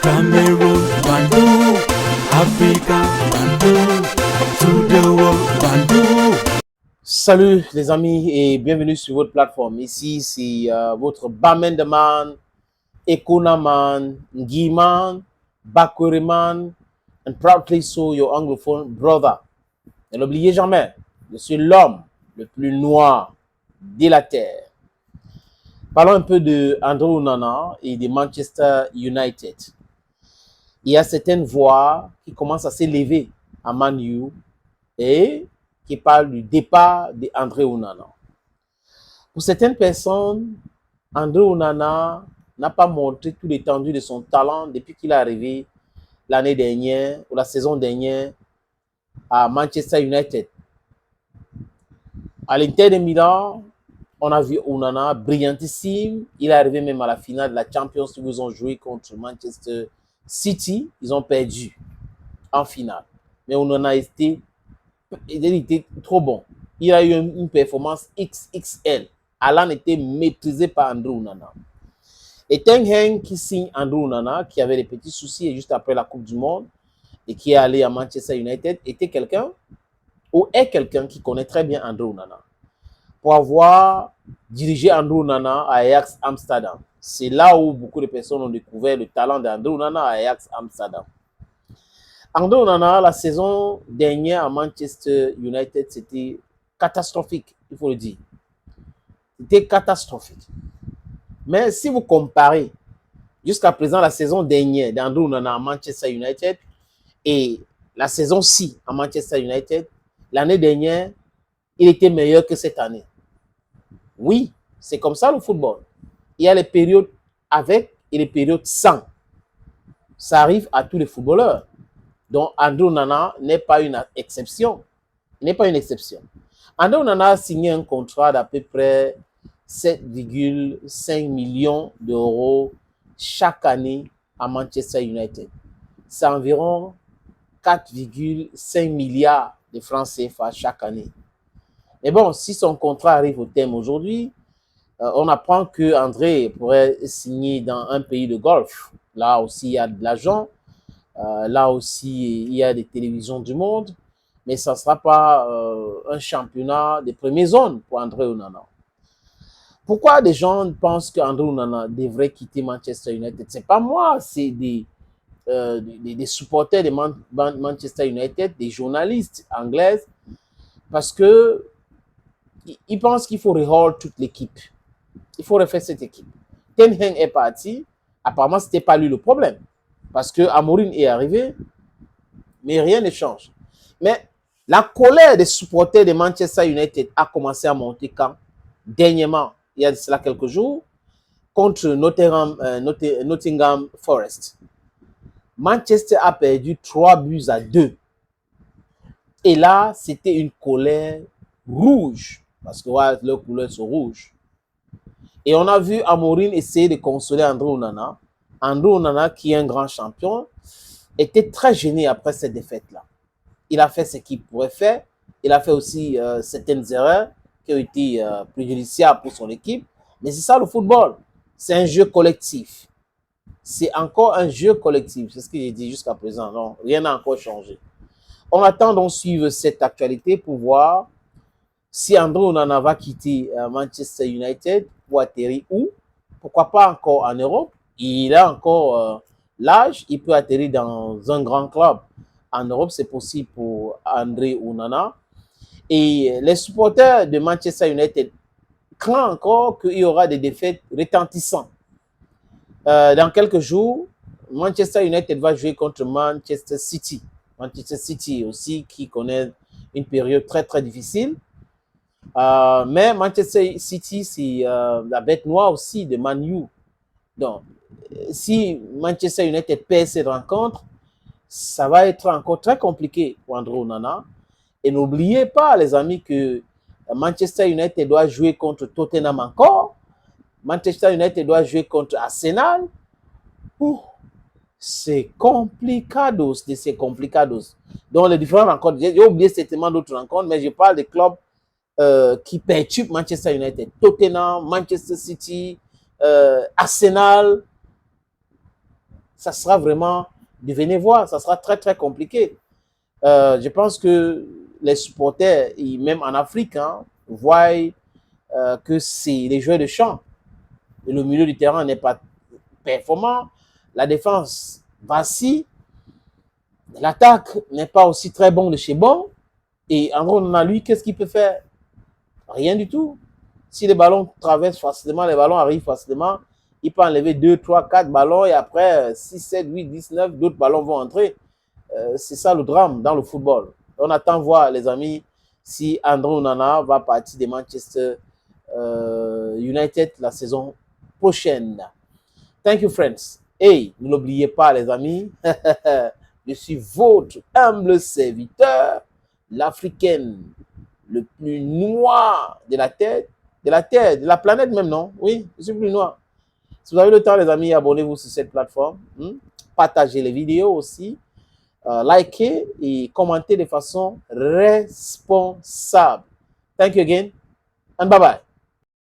Cameroon, Bandung, Africa, Bandung, to the world, Bandung. Salut les amis et bienvenue sur votre plateforme. Ici, c'est votre Bamendeman, Ekonaman, Ngiman, Bakuriman, and proudly so your anglophone brother. Ne l'oubliez jamais, je suis l'homme le plus noir de la terre. Parlons un peu de André Onana et de Manchester United. Il y a certaines voix qui commencent à s'élever à Man U et qui parlent du départ d'André Onana. Pour certaines personnes, André Onana n'a pas montré tout l'étendue de son talent depuis qu'il est arrivé l'année dernière ou la saison dernière à Manchester United. À l'Inter de Milan, on a vu Onana brillantissime. Il est arrivé même à la finale de la Champions League où ils ont joué contre Manchester City. Ils ont perdu en finale. Mais Onana était trop bon. Il a eu une performance XXL. Alan était maîtrisé par André Onana. Et Ten Hag qui signe André Onana, qui avait des petits soucis juste après la Coupe du Monde et qui est allé à Manchester United, était quelqu'un ou est quelqu'un qui connaît très bien André Onana. Pour avoir dirigé André Onana à Ajax Amsterdam. C'est là où beaucoup de personnes ont découvert le talent d'André Onana à Ajax Amsterdam. André Onana, la saison dernière à Manchester United, c'était catastrophique, il faut le dire. C'était catastrophique. Mais si vous comparez jusqu'à présent la saison dernière d'André Onana à Manchester United et la saison-ci à Manchester United, l'année dernière, il était meilleur que cette année. Oui, c'est comme ça le football. Il y a les périodes avec et les périodes sans. Ça arrive à tous les footballeurs. Donc André Onana n'est pas une exception. Il n'est pas une exception. André Onana a signé un contrat d'à peu près 7,5 millions d'euros chaque année à Manchester United. C'est environ 4,5 milliards de francs CFA chaque année. Mais bon, si son contrat arrive au terme aujourd'hui, on apprend que André pourrait signer dans un pays de golf. Là aussi, il y a de l'argent. Là aussi, il y a des télévisions du monde. Mais ça ne sera pas un championnat de première zone pour André Onana. Pourquoi des gens pensent qu'André Onana devrait quitter Manchester United? Ce n'est pas moi, c'est des supporters de Manchester United, des journalistes anglais, parce que ils pensent qu'il faut rehaul toute l'équipe. Il faut refaire cette équipe. Ten Hag est parti. Apparemment, ce n'était pas lui le problème. Parce que Amorim est arrivé, mais rien ne change. Mais la colère des supporters de Manchester United a commencé à monter quand? Dernièrement, il y a de cela quelques jours, contre Nottingham Forest. Manchester a perdu 3-2. Et là, c'était une colère rouge. Parce que ouais, leurs couleurs sont rouges. Et on a vu Amorim essayer de consoler André Onana. André Onana, qui est un grand champion, était très gêné après cette défaite-là. Il a fait ce qu'il pourrait faire. Il a fait aussi certaines erreurs qui ont été préjudiciables pour son équipe. Mais c'est ça le football. C'est un jeu collectif. C'est encore un jeu collectif. C'est ce que j'ai dit jusqu'à présent. Non, rien n'a encore changé. On attend donc suivre cette actualité pour voir si André Onana va quitter Manchester United pour atterrir où? Pourquoi pas encore en Europe? Il a encore l'âge, il peut atterrir dans un grand club. En Europe, c'est possible pour André Onana. Et les supporters de Manchester United craignent encore qu'il y aura des défaites retentissantes. Dans quelques jours, Manchester United va jouer contre Manchester City. Manchester City aussi qui connaît une période très très difficile. Mais Manchester City, c'est la bête noire aussi de Man U. Donc, si Manchester United perd cette rencontre, ça va être encore très compliqué pour André Onana. Et n'oubliez pas, les amis, que Manchester United doit jouer contre Tottenham encore. Manchester United doit jouer contre Arsenal. C'est complicados, c'est complicados. Donc, les différentes rencontres, j'ai oublié certainement d'autres rencontres, mais je parle des clubs qui perturbent Manchester United. Tottenham, Manchester City, Arsenal. ça sera vraiment, devenez voir, ça sera très, très compliqué. Je pense que les supporters, et même en Afrique, hein, voient que c'est les joueurs de champ. Et le milieu du terrain n'est pas performant. La défense vacille. L'attaque n'est pas aussi très bon de chez bon. Et en gros, on a lui, qu'est-ce qu'il peut faire? Rien du tout. Si les ballons traversent facilement, les ballons arrivent facilement, il peut enlever 2, 3, 4 ballons et après 6, 7, 8, 10, 9, d'autres ballons vont entrer. C'est ça le drame dans le football. On attend voir, les amis, si André Onana va partir de Manchester United la saison prochaine. Thank you, friends. Et ne l'oubliez pas, les amis, je suis votre humble serviteur, l'Africaine le plus noir de la Terre, de la planète même, non? Oui, je suis plus noir. Si vous avez le temps, les amis, abonnez-vous sur cette plateforme. Partagez les vidéos aussi. Likez et commentez de façon responsable. Thank you again and bye-bye.